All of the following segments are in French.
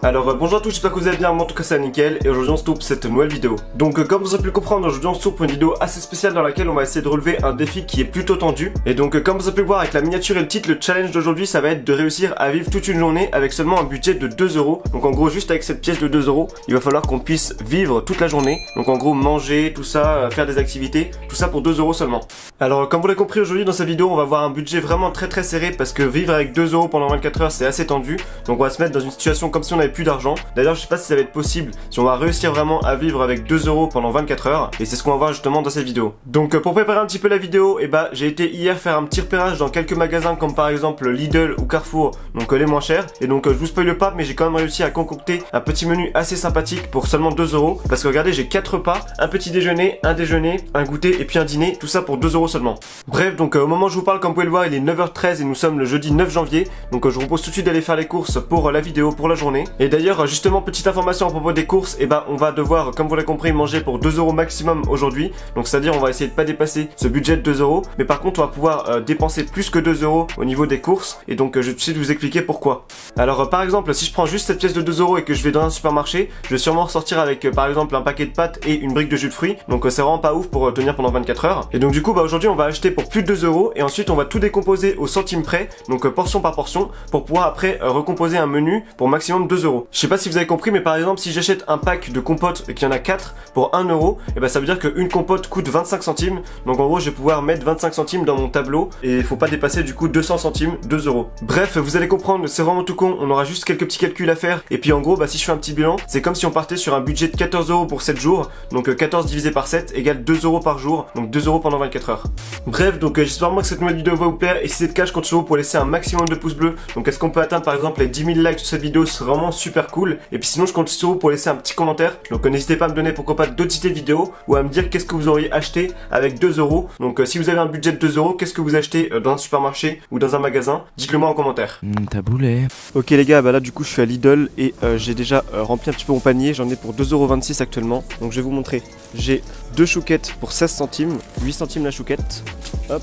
Alors bonjour à tous, j'espère que vous allez bien, moi en tout cas c'est nickel et aujourd'hui on se trouve pour cette nouvelle vidéo. Donc comme vous avez pu le comprendre, aujourd'hui on se trouve pour une vidéo assez spéciale dans laquelle on va essayer de relever un défi qui est plutôt tendu. Et donc comme vous avez pu le voir avec la miniature et le titre, le challenge d'aujourd'hui ça va être de réussir à vivre toute une journée avec seulement un budget de 2 euros. Donc en gros juste avec cette pièce de 2 euros, il va falloir qu'on puisse vivre toute la journée. Donc en gros manger, tout ça, faire des activités, tout ça pour 2 euros seulement. Alors comme vous l'avez compris aujourd'hui dans cette vidéo, on va avoir un budget vraiment très serré parce que vivre avec 2 euros pendant 24 heures c'est assez tendu. Donc on va se mettre dans une situation comme si on n'avait plus d'argent. D'ailleurs je sais pas si ça va être possible, si on va réussir vraiment à vivre avec 2 euros pendant 24 heures. Et c'est ce qu'on va voir justement dans cette vidéo. Donc pour préparer un petit peu la vidéo, j'ai été hier faire un petit repérage dans quelques magasins comme par exemple Lidl ou Carrefour, donc les moins chers. Et donc je vous spoile pas, mais j'ai quand même réussi à concocter un petit menu assez sympathique pour seulement 2 euros. Parce que regardez, j'ai 4 repas, un petit déjeuner, un goûter et puis un dîner, tout ça pour 2 euros seulement. Bref, donc au moment où je vous parle, comme vous pouvez le voir, il est 9h13 et nous sommes le jeudi 9 janvier. Donc je vous propose tout de suite d'aller faire les courses pour la vidéo, pour la journée. Et d'ailleurs justement, petite information à propos des courses, on va devoir, comme vous l'avez compris, manger pour 2 euros maximum aujourd'hui. Donc c'est-à-dire on va essayer de pas dépasser ce budget de 2 euros. Mais par contre on va pouvoir dépenser plus que 2 euros au niveau des courses. Et donc je vais tout de suite vous expliquer pourquoi. Alors par exemple, si je prends juste cette pièce de 2 euros et que je vais dans un supermarché, je vais sûrement ressortir avec par exemple un paquet de pâtes et une brique de jus de fruits. Donc c'est vraiment pas ouf pour tenir pendant 24 heures. Et donc du coup aujourd'hui on va acheter pour plus de 2 euros. Et ensuite on va tout décomposer au centime près, donc portion par portion, pour pouvoir après recomposer un menu pour maximum 2 euros. Je sais pas si vous avez compris, mais par exemple si j'achète un pack de compotes et qu'il y en a 4 pour 1 euro, et ça veut dire qu'une compote coûte 25 centimes. Donc en gros je vais pouvoir mettre 25 centimes dans mon tableau et il faut pas dépasser du coup 200 centimes, 2 euros. Bref, vous allez comprendre, c'est vraiment tout con, on aura juste quelques petits calculs à faire. Et puis en gros si je fais un petit bilan, c'est comme si on partait sur un budget de 14 euros pour 7 jours. Donc 14 divisé par 7 égale 2 euros par jour, donc 2 euros pendant 24 heures. Bref, donc j'espère vraiment que cette nouvelle vidéo va vous plaire. Et si c'est le cas, je compte sur vous pour laisser un maximum de pouces bleus. Donc est-ce qu'on peut atteindre par exemple les 10 000 likes sur cette vidéo, c'est vraiment super cool. Et puis sinon je compte sur vous pour laisser un petit commentaire. Donc n'hésitez pas à me donner pourquoi pas d'autres idées de vidéos ou à me dire qu'est-ce que vous auriez acheté avec 2 euros. Donc si vous avez un budget de 2 euros, qu'est-ce que vous achetez dans un supermarché ou dans un magasin? Dites-le moi en commentaire. Taboulé. Ok les gars, là du coup je suis à Lidl et j'ai déjà rempli un petit peu mon panier. J'en ai pour 2,26 € actuellement. Donc je vais vous montrer. J'ai 2 chouquettes pour 16 centimes, 8 centimes la chouquette. Hop.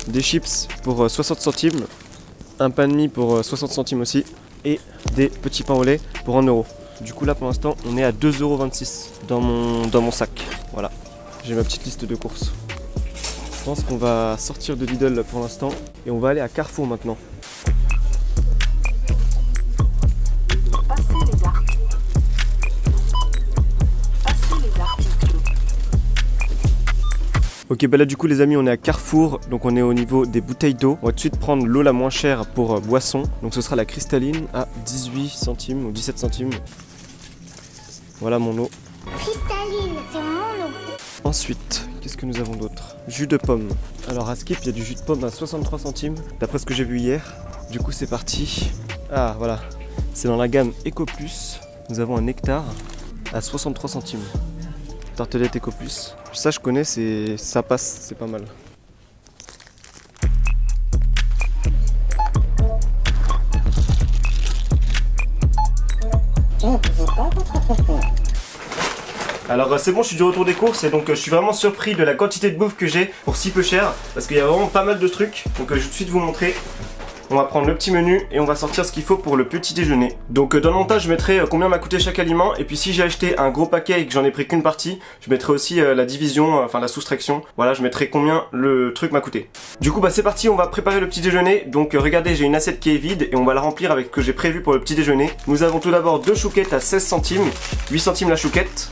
Des chips pour 60 centimes, un pain de mie pour 60 centimes aussi, et des petits pains au lait pour 1 euro. Du coup là pour l'instant on est à 2,26 € dans mon sac. Voilà, j'ai ma petite liste de courses. Je pense qu'on va sortir de Lidl pour l'instant et on va aller à Carrefour maintenant. Ok, là du coup les amis, on est à Carrefour, donc on est au niveau des bouteilles d'eau. On va tout de suite prendre l'eau la moins chère pour boisson. Donc ce sera la cristalline à 18 centimes ou 17 centimes. Voilà mon eau. Cristalline, c'est mon eau. Ensuite, qu'est-ce que nous avons d'autre? Jus de pomme. Alors à Skip, il y a du jus de pomme à 63 centimes, d'après ce que j'ai vu hier. Du coup c'est parti. Ah voilà, c'est dans la gamme Eco Plus. Nous avons un nectar à 63 centimes. Tartelette Eco Plus. Ça je connais, ça passe, c'est pas mal. Alors c'est bon, je suis du retour des courses et donc je suis vraiment surpris de la quantité de bouffe que j'ai pour si peu cher. Parce qu'il y a vraiment pas mal de trucs, donc je vais tout de suite vous montrer. On va prendre le petit menu et on va sortir ce qu'il faut pour le petit déjeuner. Donc dans le montage je mettrai combien m'a coûté chaque aliment. Et puis si j'ai acheté un gros paquet et que j'en ai pris qu'une partie, je mettrai aussi la division, enfin la soustraction. Voilà, je mettrai combien le truc m'a coûté. Du coup c'est parti, on va préparer le petit déjeuner. Donc regardez, j'ai une assiette qui est vide et on va la remplir avec ce que j'ai prévu pour le petit déjeuner. Nous avons tout d'abord 2 chouquettes à 16 centimes, 8 centimes la chouquette.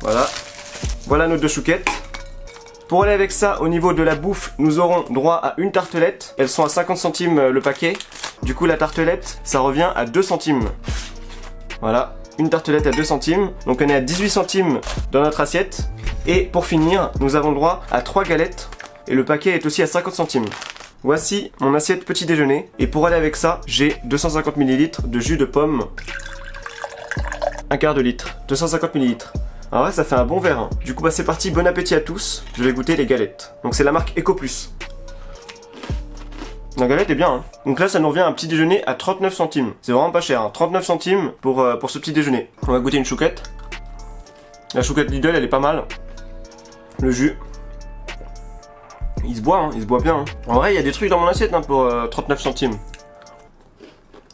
Voilà, voilà nos 2 chouquettes. Pour aller avec ça, au niveau de la bouffe, nous aurons droit à une tartelette. Elles sont à 50 centimes le paquet. Du coup, la tartelette, ça revient à 2 centimes. Voilà, une tartelette à 2 centimes. Donc on est à 18 centimes dans notre assiette. Et pour finir, nous avons droit à 3 galettes. Et le paquet est aussi à 50 centimes. Voici mon assiette petit déjeuner. Et pour aller avec ça, j'ai 250 ml de jus de pomme. Un quart de litre, 250 ml. Ah ouais, ça fait un bon verre. Hein. Du coup, c'est parti, bon appétit à tous. Je vais goûter les galettes. Donc c'est la marque Eco Plus. La galette est bien. Hein. Donc là, ça nous revient à un petit déjeuner à 39 centimes. C'est vraiment pas cher. Hein. 39 centimes pour ce petit déjeuner. On va goûter une chouquette. La chouquette Lidl, elle est pas mal. Le jus. Il se boit bien. Hein. En vrai, il y a des trucs dans mon assiette pour 39 centimes.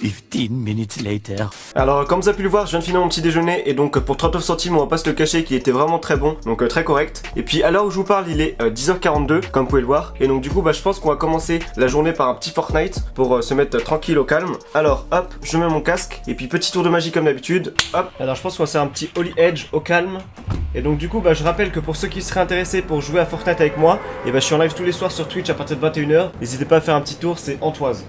15 minutes later. Alors comme vous avez pu le voir, je viens de finir mon petit déjeuner et donc pour 39 centimes on va pas se le cacher qu'il était vraiment très bon, donc très correct. Et puis à l'heure où je vous parle il est 10h42 comme vous pouvez le voir. Et donc du coup je pense qu'on va commencer la journée par un petit Fortnite pour se mettre tranquille au calme. Alors hop, je mets mon casque et puis petit tour de magie comme d'habitude. Hop, alors je pense qu'on va faire un petit Holy Edge au calme. Et donc du coup je rappelle que pour ceux qui seraient intéressés pour jouer à Fortnite avec moi, et je suis en live tous les soirs sur Twitch à partir de 21h. N'hésitez pas à faire un petit tour, c'est Antoise.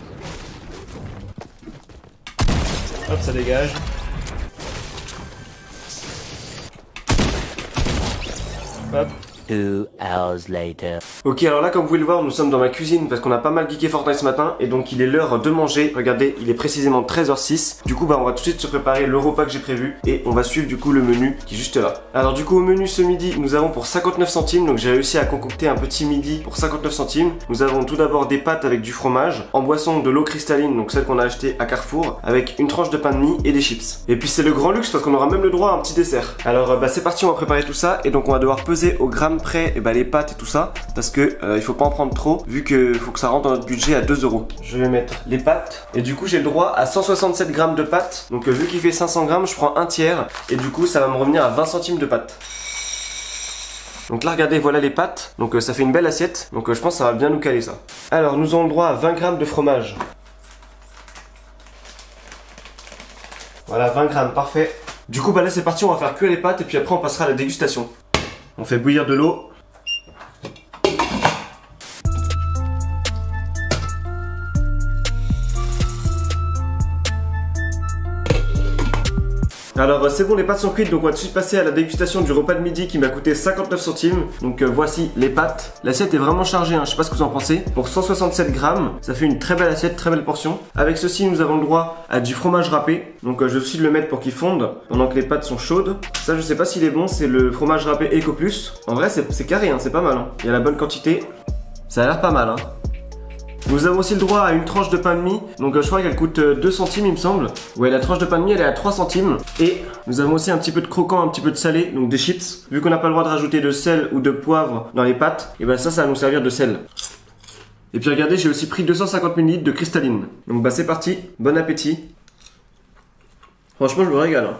Hop, ça dégage. Hop. 2 hours later. Ok, alors là comme vous pouvez le voir, nous sommes dans ma cuisine parce qu'on a pas mal geeké Fortnite ce matin et donc il est l'heure de manger. Regardez, il est précisément 13h06. Du coup on va tout de suite se préparer le repas que j'ai prévu et on va suivre du coup le menu qui est juste là. Alors du coup au menu ce midi, nous avons pour 59 centimes, donc j'ai réussi à concocter un petit midi pour 59 centimes. Nous avons tout d'abord des pâtes avec du fromage, en boisson de l'eau cristalline, donc celle qu'on a acheté à Carrefour, avec une tranche de pain de mie et des chips. Et puis c'est le grand luxe parce qu'on aura même le droit à un petit dessert. Alors c'est parti, on va préparer tout ça et donc on va devoir peser au gramme près les pâtes et tout ça parce que il faut pas en prendre trop vu que faut que ça rentre dans notre budget à 2 €. Je vais mettre les pâtes et du coup j'ai le droit à 167 grammes de pâtes, donc vu qu'il fait 500 grammes je prends un tiers et du coup ça va me revenir à 20 centimes de pâtes. Donc là regardez, voilà les pâtes, donc ça fait une belle assiette, donc je pense que ça va bien nous caler ça. Alors nous avons le droit à 20 grammes de fromage. Voilà, 20 grammes, parfait. Du coup là c'est parti, on va faire cuire les pâtes et puis après on passera à la dégustation. On fait bouillir de l'eau. Alors c'est bon, les pâtes sont cuites, donc on va tout de suite passer à la dégustation du repas de midi qui m'a coûté 59 centimes. Donc voici les pâtes. L'assiette est vraiment chargée, je sais pas ce que vous en pensez. Pour 167 grammes, ça fait une très belle assiette, très belle portion. Avec ceci, nous avons le droit à du fromage râpé. Donc je vais aussi le mettre pour qu'il fonde pendant que les pâtes sont chaudes. Ça je sais pas s'il est bon, c'est le fromage râpé Eco Plus. En vrai c'est carré, c'est pas mal. Il y a la bonne quantité. Ça a l'air pas mal. Nous avons aussi le droit à une tranche de pain de mie, donc je crois qu'elle coûte 2 centimes il me semble. Ouais, la tranche de pain de mie elle est à 3 centimes. Et nous avons aussi un petit peu de croquant, un petit peu de salé, donc des chips. Vu qu'on n'a pas le droit de rajouter de sel ou de poivre dans les pâtes, et ça va nous servir de sel. Et puis regardez, j'ai aussi pris 250 ml de cristalline. Donc c'est parti, bon appétit. Franchement je me régale.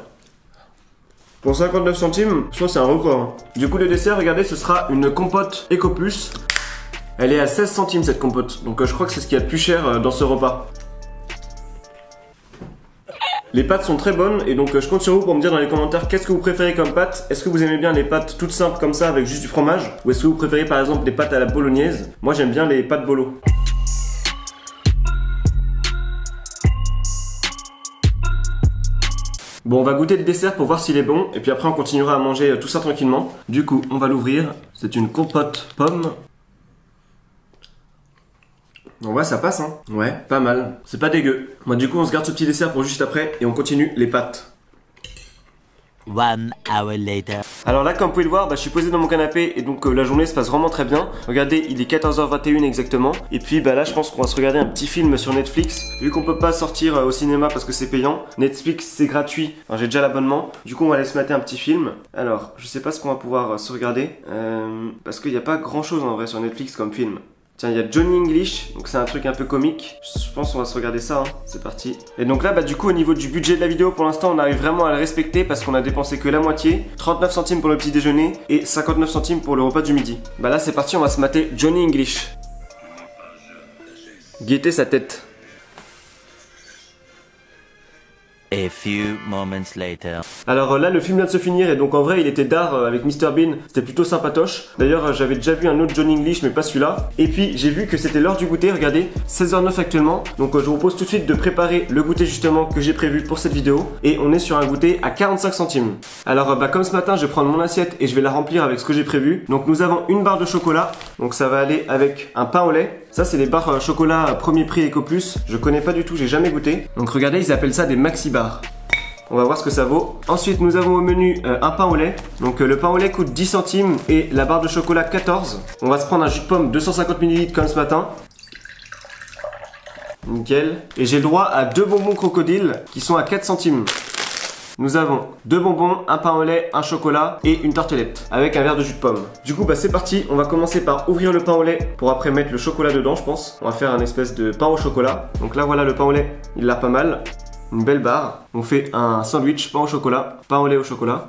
Pour 59 centimes, je pense que c'est un record. Du coup le dessert, regardez, ce sera une compote Eco Plus. Elle est à 16 centimes cette compote, donc je crois que c'est ce qu'il y a de plus cher dans ce repas. Les pâtes sont très bonnes et donc je compte sur vous pour me dire dans les commentaires qu'est-ce que vous préférez comme pâtes. Est-ce que vous aimez bien les pâtes toutes simples comme ça avec juste du fromage, ou est-ce que vous préférez par exemple des pâtes à la bolognaise? Moi j'aime bien les pâtes bolo. Bon, on va goûter le dessert pour voir s'il est bon et puis après on continuera à manger tout ça tranquillement. Du coup on va l'ouvrir, c'est une compote pomme. En vrai ça passe Ouais, pas mal. C'est pas dégueu. Moi du coup on se garde ce petit dessert pour juste après et on continue les pâtes. 1 hour later. Alors là comme vous pouvez le voir, je suis posé dans mon canapé et donc la journée se passe vraiment très bien. Regardez, il est 14h21 exactement. Et puis là je pense qu'on va se regarder un petit film sur Netflix. Vu qu'on peut pas sortir au cinéma parce que c'est payant, Netflix c'est gratuit, enfin, j'ai déjà l'abonnement. Du coup on va aller se mater un petit film. Alors je sais pas ce qu'on va pouvoir se regarder parce qu'il n'y a pas grand chose en vrai sur Netflix comme film. Tiens, il y a Johnny English, donc c'est un truc un peu comique. Je pense qu'on va se regarder ça, c'est parti. Et donc là, du coup, au niveau du budget de la vidéo, pour l'instant, on arrive vraiment à le respecter parce qu'on a dépensé que la moitié. 39 centimes pour le petit déjeuner et 59 centimes pour le repas du midi. Là, c'est parti, on va se mater Johnny English. Guettez sa tête. A few moments later. Alors là le film vient de se finir et donc en vrai il était d'art avec Mr Bean, c'était plutôt sympatoche. D'ailleurs j'avais déjà vu un autre Johnny English mais pas celui-là. Et puis j'ai vu que c'était l'heure du goûter, regardez, 16h09 actuellement. Donc je vous propose tout de suite de préparer le goûter justement que j'ai prévu pour cette vidéo. Et on est sur un goûter à 45 centimes. Alors comme ce matin je vais prendre mon assiette et je vais la remplir avec ce que j'ai prévu. Donc nous avons une barre de chocolat, donc ça va aller avec un pain au lait. Ça c'est les barres chocolat premier prix Eco Plus. Je connais pas du tout, j'ai jamais goûté. Donc regardez, ils appellent ça des maxi bars. On va voir ce que ça vaut. Ensuite nous avons au menu un pain au lait. Donc le pain au lait coûte 10 centimes et la barre de chocolat 14. On va se prendre un jus de pomme 250 ml comme ce matin. Nickel. Et j'ai le droit à 2 bonbons crocodile qui sont à 4 centimes. nous avons 2 bonbons, un pain au lait, un chocolat et une tartelette avec un verre de jus de pomme. Du coup, bah c'est parti, on va commencer par ouvrir le pain au lait pour après mettre le chocolat dedans, je pense. On va faire un espèce de pain au chocolat. Donc là, voilà le pain au lait, il l'a pas mal. Une belle barre. On fait un sandwich, pain au chocolat, pain au lait au chocolat.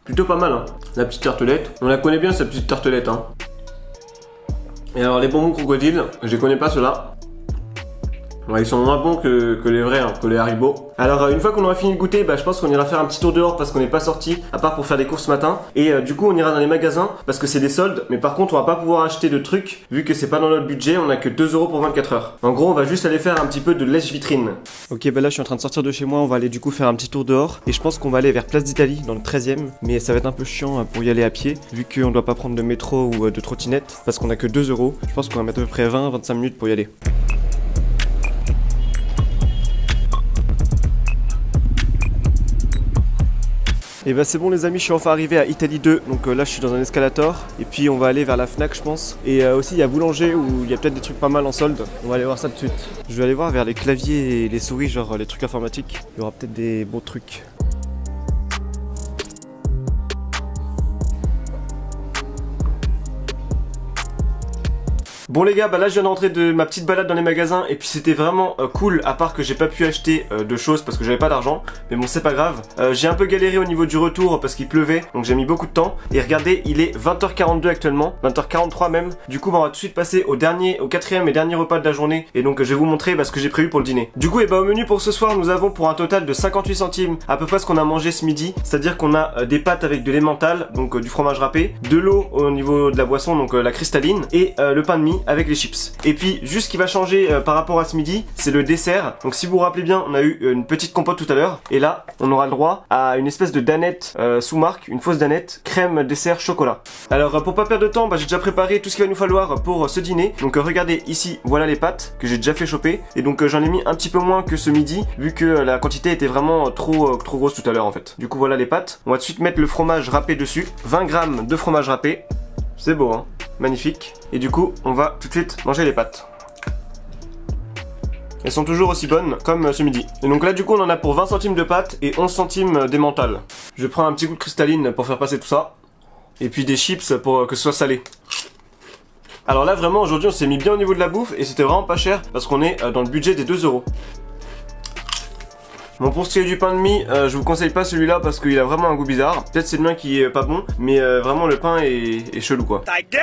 Plutôt pas mal, hein. La petite tartelette. On la connaît bien, cette petite tartelette, hein. Et alors, les bonbons crocodiles, je les connais pas ceux-là. Ouais, ils sont moins bons que les vrais, hein, que les Haribo. Alors une fois qu'on aura fini de goûter, bah, je pense qu'on ira faire un petit tour dehors parce qu'on n'est pas sorti, à part pour faire des courses ce matin. Et du coup on ira dans les magasins parce que c'est des soldes, mais par contre on va pas pouvoir acheter de trucs vu que c'est pas dans notre budget, on a que 2 € pour 24 heures. En gros on va juste aller faire un petit peu de lèche-vitrine. Ok, bah là je suis en train de sortir de chez moi, on va aller du coup faire un petit tour dehors. Et je pense qu'on va aller vers Place d'Italie dans le 13e, mais ça va être un peu chiant pour y aller à pied, vu qu'on doit pas prendre de métro ou de trottinette, parce qu'on a que 2 €. Je pense qu'on va mettre à peu près 20-25 minutes pour y aller. Et bah c'est bon les amis, je suis enfin arrivé à Italie 2, donc là je suis dans un escalator et puis on va aller vers la Fnac je pense. Et aussi il y a Boulanger où il y a peut-être des trucs pas mal en solde, on va aller voir ça tout de suite. Je vais aller voir vers les claviers et les souris, genre les trucs informatiques, il y aura peut-être des bons trucs. Bon les gars, bah là je viens de rentrer de ma petite balade dans les magasins et puis c'était vraiment cool, à part que j'ai pas pu acheter de choses parce que j'avais pas d'argent, mais bon c'est pas grave. J'ai un peu galéré au niveau du retour parce qu'il pleuvait, donc j'ai mis beaucoup de temps. Et regardez, il est 20h42 actuellement, 20h43 même. Du coup bah, on va tout de suite passer au 4e et dernier repas de la journée. Et donc je vais vous montrer ce que j'ai prévu pour le dîner. Du coup et bah au menu pour ce soir nous avons pour un total de 58 centimes à peu près ce qu'on a mangé ce midi. C'est-à-dire qu'on a des pâtes avec de l'emmental, donc du fromage râpé, de l'eau au niveau de la boisson, donc la cristalline, et le pain de mie avec les chips. Et puis juste ce qui va changer par rapport à ce midi, c'est le dessert. Donc si vous vous rappelez bien, on a eu une petite compote tout à l'heure et là on aura le droit à une espèce de danette sous marque, une fausse danette, crème dessert chocolat. Alors pour pas perdre de temps, j'ai déjà préparé tout ce qu'il va nous falloir pour ce dîner. Donc regardez ici, voilà les pâtes que j'ai déjà fait choper et donc j'en ai mis un petit peu moins que ce midi vu que la quantité était vraiment trop grosse tout à l'heure en fait. Du coup voilà les pâtes. On va tout de suite mettre le fromage râpé dessus, 20 grammes de fromage râpé. C'est beau hein, magnifique. Et du coup, on va tout de suite manger les pâtes. Elles sont toujours aussi bonnes comme ce midi. Et donc là du coup on en a pour 20 centimes de pâtes et 11 centimes d'emmental. Je prends un petit coup de cristalline pour faire passer tout ça. Et puis des chips pour que ce soit salé. Alors là vraiment aujourd'hui on s'est mis bien au niveau de la bouffe et c'était vraiment pas cher parce qu'on est dans le budget des 2 €. Bon pour ce qui est du pain de mie, je vous conseille pas celui-là parce qu'il a vraiment un goût bizarre. Peut-être c'est le mien qui est pas bon, mais vraiment le pain est chelou quoi. Ta gueule!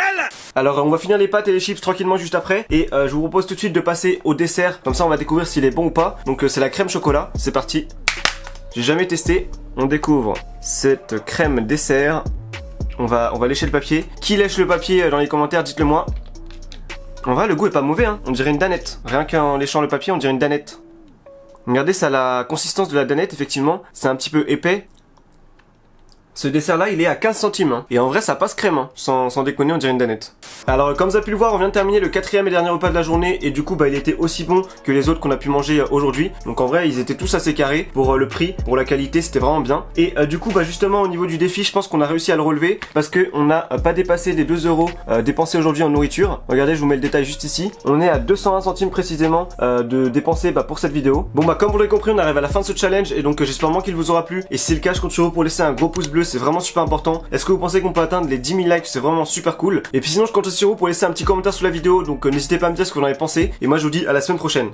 Alors on va finir les pâtes et les chips tranquillement juste après. Et je vous propose tout de suite de passer au dessert. Comme ça on va découvrir s'il est bon ou pas. Donc c'est la crème chocolat, c'est parti. J'ai jamais testé. On découvre cette crème dessert. On va lécher le papier. Qui lèche le papier dans les commentaires, dites-le moi. En vrai le goût est pas mauvais hein. On dirait une danette. Rien qu'en léchant le papier on dirait une danette. Regardez, ça a la consistance de la danette, effectivement. C'est un petit peu épais. Ce dessert-là, il est à 15 centimes. Hein. Et en vrai, ça passe crème. Hein. Sans déconner, on dirait une danette. Alors, comme vous avez pu le voir, on vient de terminer le 4e et dernier repas de la journée. Et du coup, il était aussi bon que les autres qu'on a pu manger aujourd'hui. Donc en vrai, ils étaient tous assez carrés. Pour le prix, pour la qualité, c'était vraiment bien. Et du coup, justement, au niveau du défi, je pense qu'on a réussi à le relever. Parce qu'on n'a pas dépassé les 2 € dépensés aujourd'hui en nourriture. Regardez, je vous mets le détail juste ici. On est à 201 centimes précisément de dépenser pour cette vidéo. Bon, comme vous l'avez compris, on arrive à la fin de ce challenge. Et donc, j'espère vraiment qu'il vous aura plu. Et si c'est le cas, je compte sur vous pour laisser un gros pouce bleu. C'est vraiment super important. Est-ce que vous pensez qu'on peut atteindre les 10 000 likes? C'est vraiment super cool. Et puis sinon je compte sur vous pour laisser un petit commentaire sous la vidéo. Donc n'hésitez pas à me dire ce que vous en avez pensé. Et moi je vous dis à la semaine prochaine.